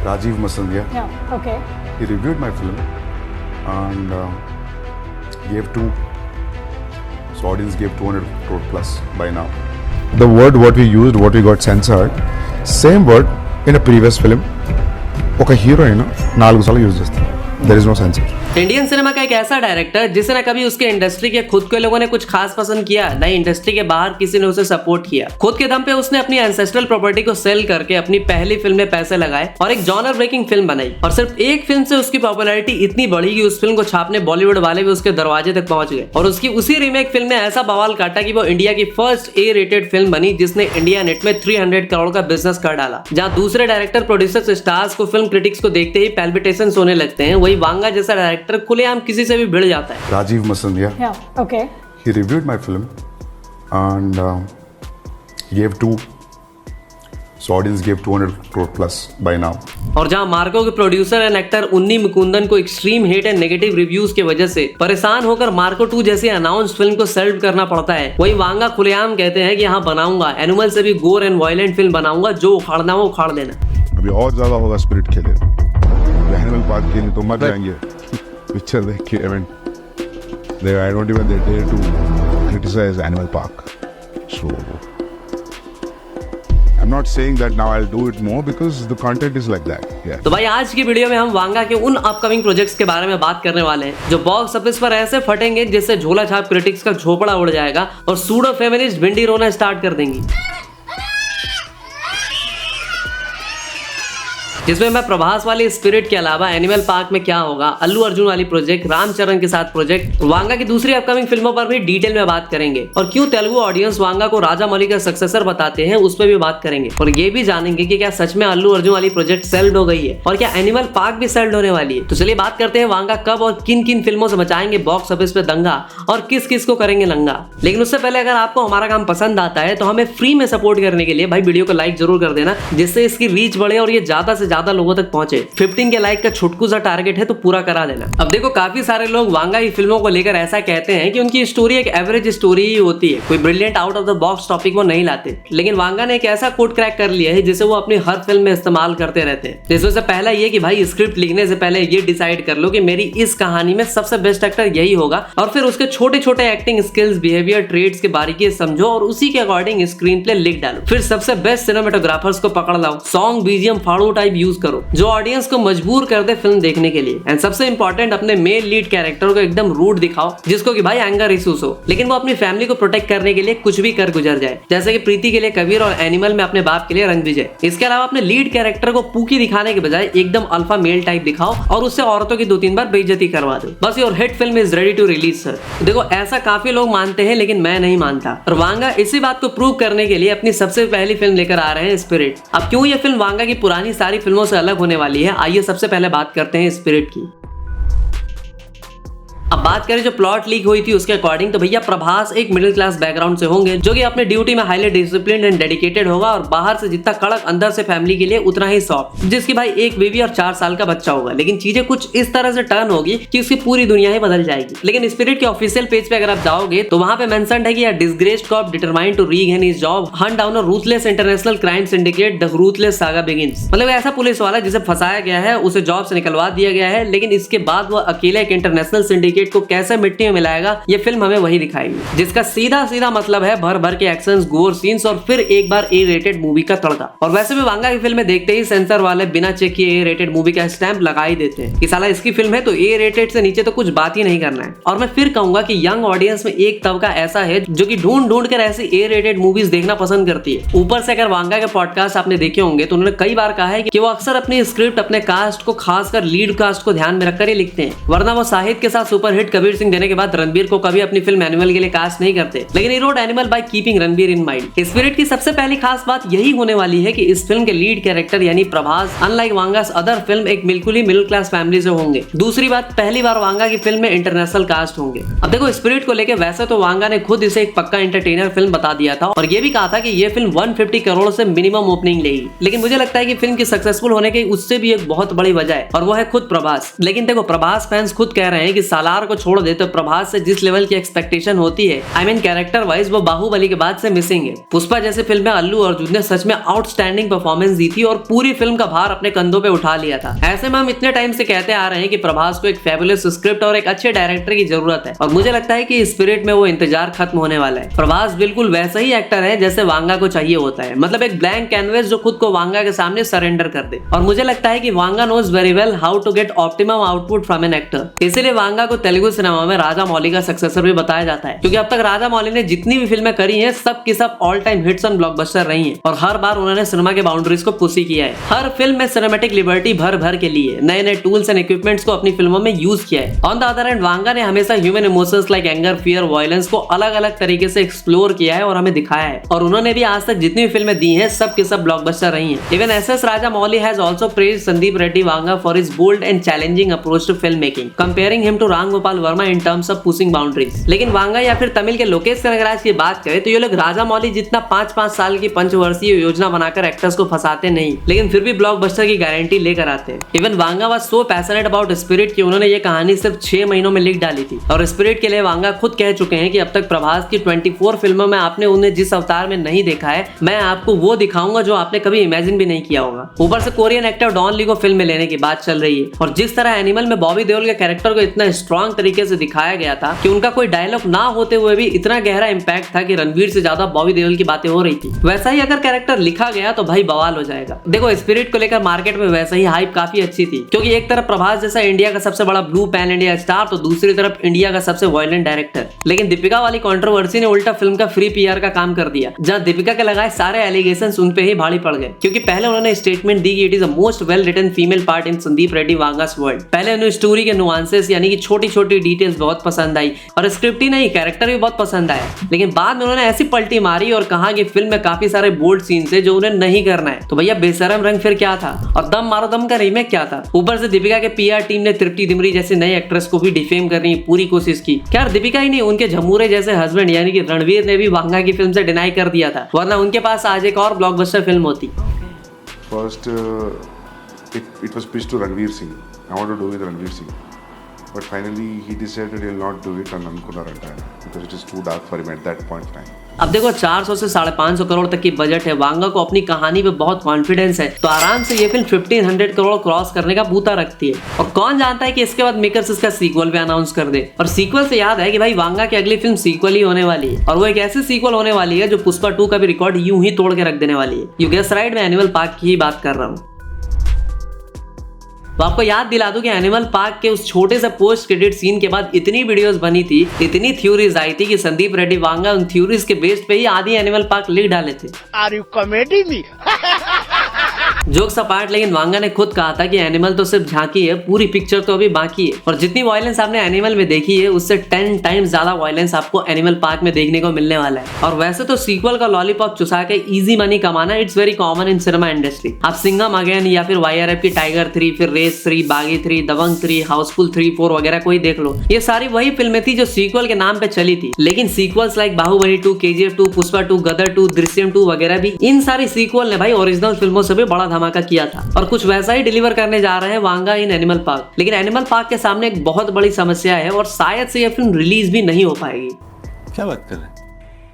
Rajiv Masandia. Yeah, okay. He reviewed my film and gave 2. So audience gave 200 crore plus by now. The word what we used, what we got censored, same word in a previous film. ఒక heroine 4 సార్లు use చేస్తారు. There is no censor. Indian cinema का एक ऐसा director जिसे न कभी उसके इंडस्ट्री के खुद के लोगों ने कुछ खास पसंद किया, न इंडस्ट्री के बाहर किसी ने उसे सपोर्ट किया। खुद के दम पे उसने अपनी एंसेस्ट्रल प्रॉपर्टी को सेल करके अपनी पहली फिल्म में पैसे लगाए और एक जॉनर ब्रेकिंग फिल्म बनाई। और सिर्फ एक फिल्म से उसकी पॉपुलैरिटी इतनी बढ़ी कि उस फिल्म को छापने बॉलीवुड वाले भी उसके दरवाजे तक पहुंच गए और उसकी उसी रीमेक फिल्म ने ऐसा बवाल काटा कि वो इंडिया की फर्स्ट A-रेटेड फिल्म बनी, जिसने इंडिया नेट में 300 करोड़ का बिजनेस कर डाला। जहाँ दूसरे डायरेक्टर, प्रोड्यूसर्स, स्टार्स को फिल्म क्रिटिक्स को देखते ही पैल्पिटेशंस होने लगते हैं, वही वांगा जैसा डायरेक्टर खुलेआम किसी से भी भिड़ जाता है। Rajiv Masandia. Yeah, okay. He reviewed my film and gave 2. So audience gave 200 crore plus by now. और जहां मार्को के प्रोड्यूसर एंड एक्टर उन्नी मुकुंदन को extreme hate and negative reviews की वजह से परेशान होकर मार्को 2 जैसी अनाउंस फिल्म को सेल्व करना पड़ता है, वही वांगा खुलेआम कहते हैं कि हाँ बनाऊंगा, एनिमल से भी गोर एंड वायलेंट फिल्म बनाऊंगा, जो उखाड़ना वो उखाड़ देना। अभी और ज्यादा होगा स्पिरिट के लिए, एनिमल पार्क के लिए तो मर जाएंगे पिक्चर देख के। I don't even dare to criticize Animal Park. So I'm not saying that now I'll do it more because the content is like that. Yeah. तो भाई आज की वीडियो में हम वांगा के उन अपकमिंग प्रोजेक्ट्स के बारे में बात करने वाले हैं जो बॉक्स ऑफिस पर ऐसे फटेंगे जिससे झोला छाप क्रिटिक्स का झोपड़ा उड़ जाएगा और सूडो फेमिनिस्ट भिंडी रोना स्टार्ट कर देंगी। जिसमें मैं प्रभास वाली स्पिरिट के अलावा एनिमल पार्क में क्या होगा, अल्लू अर्जुन वाली प्रोजेक्ट, रामचरण के साथ प्रोजेक्ट, वांगा की दूसरी अपकमिंग फिल्मों पर भी डिटेल में बात करेंगे और क्यों तेलुगु ऑडियंस वांगा को राजा मौली का सक्सेसर बताते हैं उस पर भी बात करेंगे। और ये भी जानेंगे कि क्या सच में अल्लू अर्जुन वाली प्रोजेक्ट सेल्ड हो गई है और क्या एनिमल पार्क भी सेल्ड होने वाली है। तो चलिए बात करते हैं वांगा कब और किन किन फिल्मों से मचाएंगे बॉक्स ऑफिस पे दंगा और किस किस को करेंगे नंगा। लेकिन उससे पहले अगर आपको हमारा काम पसंद आता है तो हमें फ्री में सपोर्ट करने के लिए भाई वीडियो को लाइक जरूर कर देना, जिससे इसकी रीच बढ़े और ये ज्यादा से ज्यादा लोगों तक पहुंचे। 15 के लाइक का छुटकू सा टारगेट है तो पूरा करा देना। अब देखो काफी सारे लोग वांगा की फिल्मों को लेकर ऐसा कहते हैं कि उनकी स्टोरी एक एवरेज स्टोरी ही होती है, कोई brilliant out of the box topic वो नहीं लाते। लेकिन वांगा ने एक ऐसा कोड क्रैक कर लिया है जिसे वो अपनी हर फिल्म में इस्तेमाल करते रहते हैं। जिसमें से पहला ये कि भाई स्क्रिप्ट लिखने से पहले ये डिसाइड कर लो कि मेरी इस कहानी में सबसे बेस्ट एक्टर यही होगा और फिर उसके छोटे छोटे एक्टिंग स्किल्स, बिहेवियर, ट्रेड्स के बारीकी समझो और उसी के अकॉर्डिंग स्क्रीन प्ले लिख डालो। फिर सबसे बेस्ट सिनेमेटोग्राफर्स को पकड़ लाओ, सॉन्ग, बीजीएम, फाड़ू टाइप यूज करो जो ऑडियंस को मजबूर कर दे फिल्म देखने के लिए। एंड सबसे इंपॉर्टेंट, अपने मेल लीड कैरेक्टर को एकदम रूड दिखाओ जिसको कि भाई एंगर इश्यूज हो, लेकिन वो अपनी फैमिली को प्रोटेक्ट करने के लिए कुछ भी कर गुजर जाए, जैसे कि प्रीति के लिए कबीर और एनिमल में अपने बाप के लिए रणविजय। इसके अलावा अपने लीड कैरेक्टर को पूकी दिखाने के बजाय एकदम अल्फा मेल टाइप दिखाओ और उससे औरतों की 2-3 बार बेइज्जती करवा दो। बस your hit film is ready to release sir. देखो ऐसा काफी लोग मानते हैं लेकिन मैं नहीं मानता और वांगा इसी बात को प्रूव करने के लिए अपनी सबसे पहली फिल्म लेकर आ रहे हैं, स्पिरिट। अब क्यों ये फिल्म वांगा की पुरानी सारी फिल्मों से अलग होने वाली है, आइए सबसे पहले बात करते हैं स्पिरिट की। अब बात करें जो प्लॉट लीक हुई थी उसके अकॉर्डिंग तो भैया प्रभास एक मिडिल क्लास बैकग्राउंड से होंगे जो कि अपने ड्यूटी में हाईली डिसिप्लिन्ड एंड डेडिकेटेड होगा और बाहर से जितना कड़क अंदर से फैमिली के लिए उतना ही सॉफ्ट, जिसकी भाई एक बेबी और 4 साल का बच्चा होगा। लेकिन चीजें कुछ इस तरह से टर्न होगी कि उसकी पूरी दुनिया ही बदल जाएगी। लेकिन स्पिरिट के ऑफिशियल पेज पे अगर आप जाओगे तो वहां पे मेंशन्ड है कि disgraced cop determined to regain his job, hunt down a ruthless international crime syndicate, the ruthless saga begins. मतलब ऐसा पुलिस वाला जिसे फंसाया गया है, उसे जॉब से निकलवा दिया गया है, लेकिन इसके बाद वो अकेले एक इंटरनेशनल सिंडिकेट को कैसे मिट्टी में मिलाएगा ये फिल्म हमें वही दिखाएगी, जिसका सीधा सीधा मतलब है भर भर के एक्शंस, गोर सीन्स और फिर एक बार A-रेटेड मूवी का तड़का। और वैसे भी वांगा की फिल्म में देखते ही सेंसर वाले बिना चेक किए A-रेटेड मूवी का स्टैंप लगा ही देते हैं कि साला इसकी फिल्म है तो A-रेटेड से नीचे तो कुछ बात ही नहीं करना है। और मैं फिर कहूंगा कि यंग ऑडियंस में एक तबका ऐसा है जो कि ढूंढ ढूंढ कर ऐसी A-रेटेड मूवीज देखना पसंद करती है। ऊपर से अगर वांगा के पॉडकास्ट आपने देखे होंगे तो उन्होंने कई बार कहा है कि वो अक्सर अपनी स्क्रिप्ट, अपने कास्ट को, खासकर लीड कास्ट को ध्यान में रखकर ही लिखते हैं, वरना वो साहिद के साथ सुपरहिट कबीर सिंह देने के बाद रणबीर को कभी अपनी फिल्म एनिमल के लिए कास्ट नहीं करते। लेकिन he wrote Animal by keeping Ranbir in mind. Spirit की सबसे पहली खास बात यही होने वाली है कि इस फिल्म के लीड कैरेक्टर यानी प्रभास अनलाइक वांगास अदर फिल्म एक बिल्कुल ही मिडिल क्लास फैमिली से होंगे। दूसरी बात, पहली बार वांगा की फिल्म में इंटरनेशनल कास्ट होंगे। अब देखो स्पिरिट को लेकर वैसे तो वांगा ने खुद इसे एक पक्का एंटरटेनर फिल्म बता दिया था और ये भी कहा था कि ये फिल्म 150 करोड़ से मिनिमम ओपनिंग लेगी। लेकिन मुझे लगता है कि फिल्म की सक्सेसफुल होने की उससे भी एक बहुत बड़ी वजह है और वो है खुद प्रभास। लेकिन देखो प्रभास फैंस खुद कह रहे हैं कि सालार को छोड़ दे तो प्रभास से जिस लेवल की एक्सपेक्टेशन होती है, आई मीन कैरेक्टर वाइज, वो बाहुबली के बाद से मिसिंग है। पुष्पा जैसे फिल्म में अल्लू अर्जुन ने सच में आउटस्टैंडिंग परफॉर्मेंस दी थी और पूरी फिल्म का भार अपने कंधों पे उठा लिया था। ऐसे में हम इतने टाइम से कहते आ रहे हैं कि प्रभास को एक फैबुलस स्क्रिप्ट और एक अच्छे डायरेक्टर की जरूरत है, और मुझे लगता है कि स्पिरिट में वो इंतजार खत्म होने वाला है। प्रभास बिल्कुल वैसा ही एक्टर है जैसे वांगा को चाहिए होता है, मतलब एक ब्लैंक कैनवस जो खुद को वांगा के सामने सरेंडर कर दे। और मुझे लगता है कि Vanga knows very well how to get optimum output from an actor, इसीलिए वांगा को तेलुगु सिनेमा में राजा मौली का सक्सेसर भी बताया जाता है, क्योंकि अब तक राजा मौली ने जितनी भी फिल्में करी हैं सब की सब ऑल टाइम हिट्स और ब्लॉकबस्टर रही हैं, और हर बार उन्होंने सिनेमा के बाउंड्रीज को पुशी किया है। हर फिल्म में सिनेमैटिक लिबर्टी भर भर के लिए नए नए टूल्स एंड इक्विपमेंट्स को अपनी फिल्मों में यूज किया है। On the other hand Vanga ने हमेशा human emotions like anger, fear, violence को अलग अलग तरीके से एक्सप्लोर किया है और हमें दिखाया है, और उन्होंने भी आज तक जितनी भी फिल्में दी हैं सब के सब ब्लॉकबस्टर रही हैं। Even SS Rajamouli has also praised Sandeep Reddy Vanga for his bold and challenging approach to film making, comparing him to Ram Gopal Varma in terms of pushing boundaries. लेकिन वांगा या फिर तमिल के लोकेश कनगराज की बात करें तो ये लोग राजा मौली जितना 5-5 साल की पंचवर्षीय योजना बनाकर एक्टर्स को फंसाते नहीं, लेकिन फिर भी ब्लॉकबस्टर की गारंटी लेकर आते हैं। Even Vanga was so passionate about spirit कि उन्होंने ये कहानी सिर्फ 6 महीनों में लिख डाली थी, और स्पिरिट के लिए वांगा खुद कह चुके हैं कि अब तक प्रभास की 24 फिल्मों में आपने उन्हें जिस अवतार में नहीं देखा है, मैं आपको वो दिखाऊंगा जो आपने कभी इमेजिन भी नहीं किया होगा। ऊपर से कोरियन एक्टर डॉन ली को फिल्म में लेने की बात चल रही है, और जिस तरह एनिमल में बॉबी देओल के कैरेक्टर को इतना स्ट्रॉन्ग तरीके से दिखाया गया था कि उनका कोई डायलॉग ना होते हुए भी इतना गहरा इंपैक्ट था कि रणवीर से ज्यादा बॉबी देओल की बातें हो रही थी। वैसा ही अगर कैरेक्टर लिखा गया तो भाई बवाल हो जाएगा। देखो स्पिरिट को लेकर मार्केट में वैसे ही हाइप काफी अच्छी थी, क्योंकि एक तरफ प्रभास जैसा इंडिया का सबसे बड़ा ब्लू पैन इंडिया स्टार, तो दूसरी तरफ इंडिया का सबसे वायलेंट डायरेक्टर। लेकिन दीपिका वाली कंट्रोवर्सी ने उल्टा फिल्म का फ्री पीआर का काम कर दिया, जहां दीपिका के लगाए सारे एलिगेशंस उन पे ही भारी पड़ गए, क्योंकि पहले उन्होंने स्टेटमेंट दी कि it is the most well written female part in Sandeep Reddy Vanga's world. पहले उन्हें स्टोरी के नुआंसेस यानी कि छोटी छोटी डिटेल्स बहुत पसंद आई, और स्क्रिप्ट ही नहीं कैरेक्टर भी बहुत पसंद आया। लेकिन बाद में उन्होंने ऐसी पलटी मारी और कहा कि फिल्म में काफी सारे बोल्ड सीन्स है जो उन्हें नहीं करना है। तो भैया बेशरम रंग फिर क्या था, और दम मारो दम का रीमेक क्या था। ऊपर से दीपिका के पीआर टीम ने तृप्ति दिमरी जैसे नए एक्ट्रेस को भी डिफेम करने की पूरी कोशिश की। क्या दीपिका ही नहीं, उनके झमूरे जैसे हस्बैंड यानी कि रणवीर ने भी वांगा की फिल्म से डिनाई कर दिया था, वरना उनके पास आज एक और ब्लॉकबस्टर फिल्म होती। First, it was pitched to Ranveer Singh. I wanted to do with Ranveer Singh, but finally he decided he'll not do it on Ankuna Rantana because it is too dark for him at that point in time. अब देखो 400 से 550 करोड़ तक की budget है, वांगा को अपनी कहानी पे बहुत कॉन्फिडेंस है, तो आराम से ये फिल्म 1500 करोड़ क्रॉस करने का बूता रखती है। और कौन जानता है कि इसके बाद मेकर्स इसका सीक्वल भी अनाउंस कर दे। और सीक्वल से याद है कि भाई वांगा की अगली फिल्म सीक्वल ही होने वाली है, और वो एक ऐसी सीक्वल होने वाली है जो पुष्पा 2 का भी रिकॉर्ड यूं ही तोड़ के रख देने वाली है। यू गेस राइट, मैं एनिमल पार्क की ही बात कर रहा हूँ। तो आपको याद दिला दूं कि एनिमल पार्क के उस छोटे से पोस्ट क्रेडिट सीन के बाद इतनी वीडियोस बनी थी, इतनी थ्योरीज आई थी कि संदीप रेड्डी वांगा उन थ्योरीज के बेस पे ही आधी एनिमल पार्क लिख डाले थे। Are you comedy me? Jokes apart, लेकिन वांगा ने खुद कहा था कि एनिमल तो सिर्फ झांकी है, पूरी पिक्चर तो अभी बाकी है, और जितनी वायलेंस आपने एनिमल में देखी है उससे 10 टाइम्स ज्यादा वायलेंस आपको एनिमल पार्क में देखने को मिलने वाला है। और वैसे तो सीक्वल का लॉलीपॉप चुसा के इजी मनी कमाना it's very common in cinema industry. आप सिंघम अगेन या फिर YRF की टाइगर 3, फिर रेस 3, बागी 3, दबंग 3, हाउसफुल 3, 4 वगैरह कोई देख लो, ये सारी वही फिल्में थी जो सीक्वल के नाम पे चली थी। लेकिन sequels like Baahubali 2, KGF 2, Pushpa 2, Gadar 2, Drishyam 2 वगैरह भी, इन सारी सीक्वल ने भाई ओरिजिनल फिल्मों से भी बड़ा धमाका किया था, और कुछ वैसा ही डिलीवर करने जा रहे हैं वांगा इन एनिमल पार्क। लेकिन एनिमल पार्क के सामने एक बहुत बड़ी समस्या है, और शायद से यह फिल्म रिलीज भी नहीं हो पाएगी। क्या बात कर रहे हैं?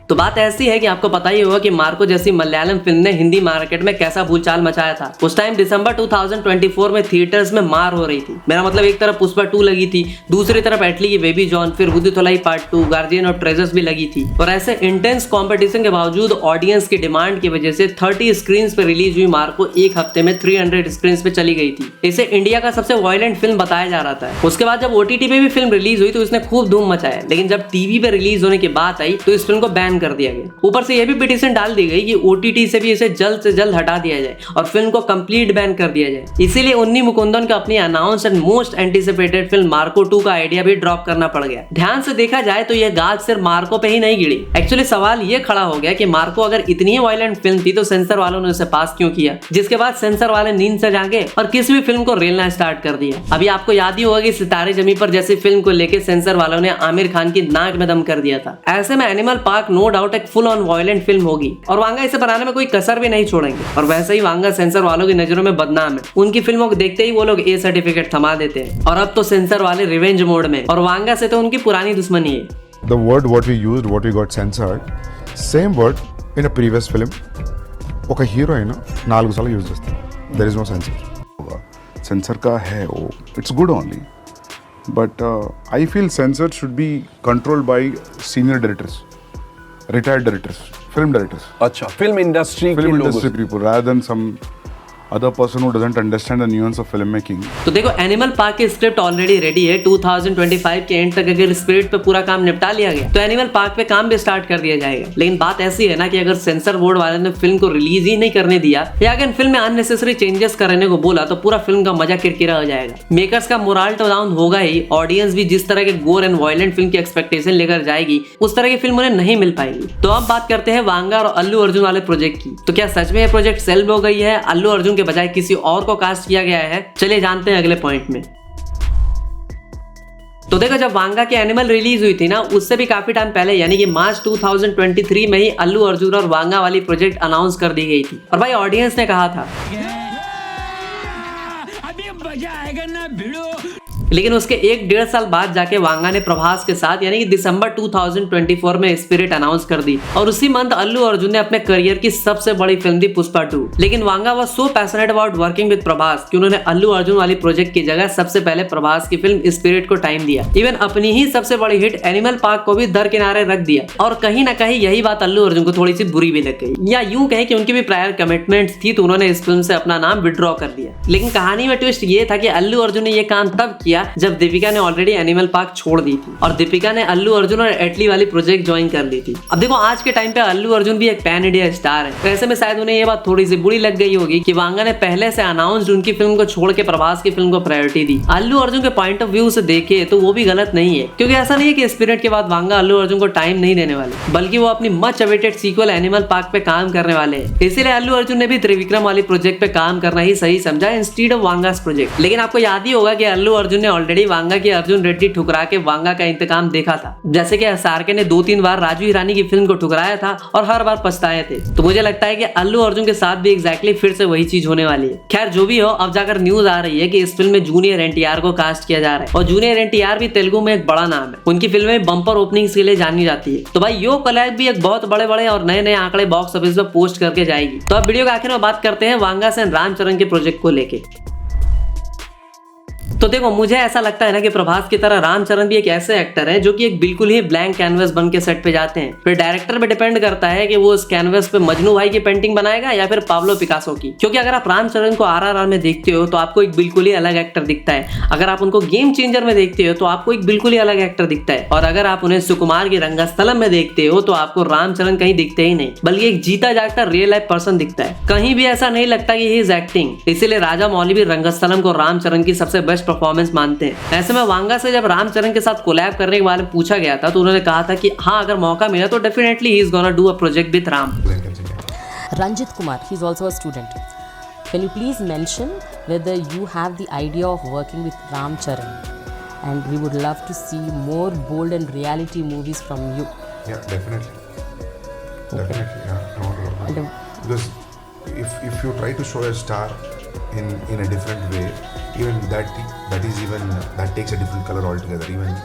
तो बात ऐसी है कि आपको पता ही होगा कि मार्को जैसी मलयालम फिल्म ने हिंदी मार्केट में कैसा भूचाल मचाया था। उस टाइम दिसंबर 2024 में थिएटर्स में मार हो रही थी। मेरा मतलब एक तरफ पुष्पा 2 लगी थी, दूसरी तरफ एटली की बेबी जॉन, फिर बुद्धुथलाई पार्ट 2, गार्जियन और ट्रेजर्स भी लगी थी। और ऐसे इंटेंस कंपटीशन के बावजूद ऑडियंस की डिमांड की वजह से 30 स्क्रीन पे रिलीज हुई मार्को एक हफ्ते में 300 स्क्रीन पे चली गई थी। इसे इंडिया का सबसे वायलेंट फिल्म बताया जा रहा था। उसके बाद जब OTT पे भी फिल्म रिलीज हुई तो इसने खूब धूम मचाया, लेकिन जब टीवी पे रिलीज होने की बात आई तो इस फिल्म को बैन कर दिया गया। ऊपर से यह भी पिटीशन डाल दी गई कि OTT से भी इसे जल्द से जल्द हटा दिया जाए और फिल्म को कंप्लीट बैन कर दिया जाए। इसीलिए उन्नी मुकुंदन को अपनी announce and most anticipated film Marco 2 का आइडिया भी ड्रॉप करना पड़ गया। ध्यान से देखा जाए तो यह गाज सिर्फ मार्को पे ही नहीं गिरी। एक्चुअली सवाल ये खड़ा हो गया कि मार्को अगर इतनी ही वायलेंट फिल्म थी तो सेंसर वालों ने उसे पास क्यों किया, जिसके बाद सेंसर वाले नींद से जागे और किसी भी फिल्म को रेलना स्टार्ट कर दिया। अभी आपको याद ही होगा कि सितारे जमी पर जैसी फिल्म को लेकर सेंसर वालों ने आमिर खान की नाक में दम कर दिया था। ऐसे में Animal Park no no doubt एक फुल ऑन वायलेंट फिल्म होगी और वांगा इसे बनाने में कोई कसर भी नहीं छोड़ेंगे। और वैसे ही वांगा सेंसर वालों की नजरों में बदनाम है, उनकी फिल्मों को देखते ही वो लोग ए सर्टिफिकेट थमा देते हैं और अब तो सेंसर वाले रिवेंज मोड में और वांगा से तो उनकी पुरानी दुश्मनी है। The word what we used, what we got censored, same word in a previous film. ఒక హీరో అయినా 4 సార్లు యూజ్ చేస్తారు. There is no censor. Censor का है वो, it's good only, but I feel censor should be controlled by senior directors, retired directors, film directors. अच्छा, film industry people rather than some other person who doesn't understand the nuance of filmmaking. तो देखो animal park की script already ready है। 2025 के and तक अगर spirit पे पूरा काम निपटा लिया गया तो एनिमल पार्क पे काम भी स्टार्ट कर दिया जाएगा। लेकिन बात ऐसी है ना कि अगर सेंसर बोर्ड वाले ने फिल्म को रिलीज ही नहीं करने दिया या अगर फिल्म में अननेसेसरी चेंजेस करने को बोला तो पूरा फिल्म का मजा किरकिरा हो जाएगा। मेकर्स का मोरल तो डाउन होगा ही, ऑडियंस भी जिस तरह के गोर एंड वायलेंट फिल्म की एक्सपेक्टेशन लेकर जाएगी उस तरह की फिल्म उन्हें नहीं मिल पाएगी। तो अब बात करते हैं वांगा और अल्लू अर्जुन वाले प्रोजेक्ट की। तो क्या सच में ये प्रोजेक्ट सेल्फ हो गई है, अल्लू अर्जुन के बजाय किसी और को कास्ट किया गया है? चलिए जानते हैं अगले पॉइंट में। तो देखो जब वांगा की एनिमल रिलीज हुई थी ना उससे भी काफी टाइम पहले यानी कि मार्च 2023 में ही अल्लू अर्जुन और वांगा वाली प्रोजेक्ट अनाउंस कर दी गई थी और भाई ऑडियंस ने कहा था अभी मजा आएगा ना भिड़ो। लेकिन उसके 1-1.5 साल बाद जाके वांगा ने प्रभास के साथ यानी कि दिसंबर 2024 में स्पिरिट अनाउंस कर दी और उसी मंथ अल्लू अर्जुन ने अपने करियर की सबसे बड़ी फिल्म दी पुष्पा 2। लेकिन Vanga was so passionate about working with Prabhas कि उन्होंने अल्लू अर्जुन वाली प्रोजेक्ट की जगह सबसे पहले प्रभास की फिल्म स्पिरिट को टाइम दिया। इवन अपनी ही सबसे बड़ी हिट एनिमल पार्क को भी दर किनारे रख दिया और कहीं ना कहीं यही बात अल्लू अर्जुन को थोड़ी सी बुरी भी लग गई या यूं कहें कि उनकी भी प्रायर कमिटमेंट्स थी तो उन्होंने इस फिल्म से अपना नाम विड्रॉ कर दिया। लेकिन कहानी में ट्विस्ट ये था कि अल्लू अर्जुन ने ये काम तब किया जब दीपिका ने ऑलरेडी एनिमल पार्क छोड़ दी थी और दीपिका ने अल्लू अर्जुन और एटली वाली प्रोजेक्ट ज्वाइन कर ली थी। अब देखो आज के टाइम पे अल्लू अर्जुन भी एक पैन इंडिया स्टार है, तो ऐसे में शायद उन्हें ये बात थोड़ी सी बुरी लग गई होगी कि वांगा ने पहले से अनाउंस्ड उनकी फिल्म को छोड़ के प्रभास की फिल्म को प्रायोरिटी दी। अल्लू अर्जुन के पॉइंट ऑफ व्यू से देखे तो वो भी गलत नहीं है, क्योंकि ऐसा नहीं है कि स्पिरिट के बाद वांगा अल्लू अर्जुन को टाइम नहीं देने वाले, बल्कि वो अपनी much awaited sequel Animal Park पे काम करने वाले हैं। इसीलिए अल्लू अर्जुन ने भी त्रिविक्रम वाली प्रोजेक्ट पे काम करना ही सही समझा इंस्टीड ऑफ वांगास प्रोजेक्ट। लेकिन आपको याद ही होगा कि अल्लू अर्जुन ने ऑलरेडी वांगा की अर्जुन रेड्डी ठुकरा के वांगा का इंतकाम देखा था, जैसे कि एसआरके ने 2-3 बार राजू हिरानी की फिल्म को ठुकराया था और हर बार पछताए थे। तो मुझे लगता है कि अल्लू अर्जुन के साथ भी एग्जैक्टली फिर से वही चीज होने वाली है। खैर जो भी हो, अब जाकर न्यूज आ रही है कि इस फिल्म में जूनियर एनटीआर को कास्ट किया जा रहा है और जूनियर एनटीआर भी तेलुगु में एक बड़ा नाम है, उनकी फिल्में बम्पर ओपनिंग्स के लिए जानी जाती है। तो भाई यो कोलैब भी एक बहुत बड़े बड़े और नए नए आंकड़े बॉक्स ऑफिस में पोस्ट करके जाएगी। तो अब वीडियो के आखिर में बात करते हैं वांगा से रामचरण के प्रोजेक्ट को लेके। तो देखो मुझे ऐसा लगता है ना कि प्रभास की तरह रामचरण भी एक ऐसे एक्टर है जो कि एक बिल्कुल ही ब्लैंक कैनवस बन के सेट पे जाते हैं। फिर डायरेक्टर पे डिपेंड करता है कि वो उस कैनवस पे मजनू भाई की पेंटिंग बनाएगा या फिर पाब्लो पिकासो की, क्योंकि अगर आप रामचरण को आरआरआर में देखते हो तो आपको एक बिल्कुल ही अलग एक्टर दिखता है, अगर आप उनको गेम चेंजर में देखते हो तो आपको एक बिल्कुल ही अलग एक्टर दिखता है, और अगर आप उन्हें सुकुमार की रंगस्थलम में देखते हो तो आपको रामचरण कहीं दिखते ही नहीं, बल्कि एक जीता जागता रियल लाइफ पर्सन दिखता है। कहीं भी ऐसा नहीं लगता कि ही इज एक्टिंग। इसीलिए राजा मौली भी रंगस्थलम को रामचरण की सबसे बेस्ट परफॉर्मेंस मानते हैं। ऐसे में वांगा से जब रामचरण के साथ कोलैब करने के बारे में पूछा गया था तो उन्होंने कहा था कि हाँ अगर मौका मिला तो definitely he is gonna do a project with Ram. Ranjit Kumar, he's also a student. Can you please mention whether you have the idea of working with Ram Charan? And we would love to see more bold and reality movies from you. Yeah, definitely. Definitely, yeah. I want to work with And, because if you try to show a star in a different way, even that takes a different color altogether. Even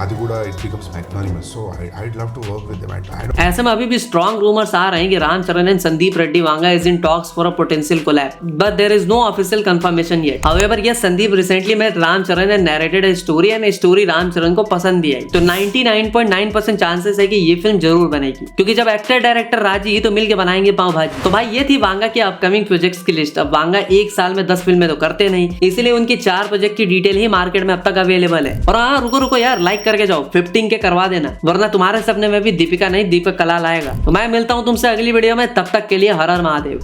Adiguda, it becomes magnanimous. So I'd love to work with them. I don't. ऐसे में अभी भी strong rumours आ रहे हैं कि Ram Charan and Sandeep Reddy Vanga is in talks for a potential collab, but there is no official confirmation yet. However yes, Sandeep recently met Ram Charan and narrated a story and story Ram Charan को पसंद भी आई। तो 99.9% चांसेस है कि ये फिल्म जरूर बनेगी, क्योंकि जब एक्टर डायरेक्टर राजी तो मिलके बनाएंगे पाव भाजी। तो भाई ये थी वांगा की अपकमिंग प्रोजेक्ट्स की लिस्ट। अब वांगा एक साल में 10 फिल्में तो करते नहीं, इसीलिए उनकी 4 प्रोजेक्ट की डिटेल ही मार्केट में अब तक अवेलेबल है। और हाँ रुको यार, लाइक करके जाओ, 15 के करवा देना, वरना तुम्हारे सपने में भी दीपिका नहीं दीपक कलाल आएगा। तो मैं मिलता हूँ तुमसे अगली वीडियो में, तब तक के लिए हर हर महादेव।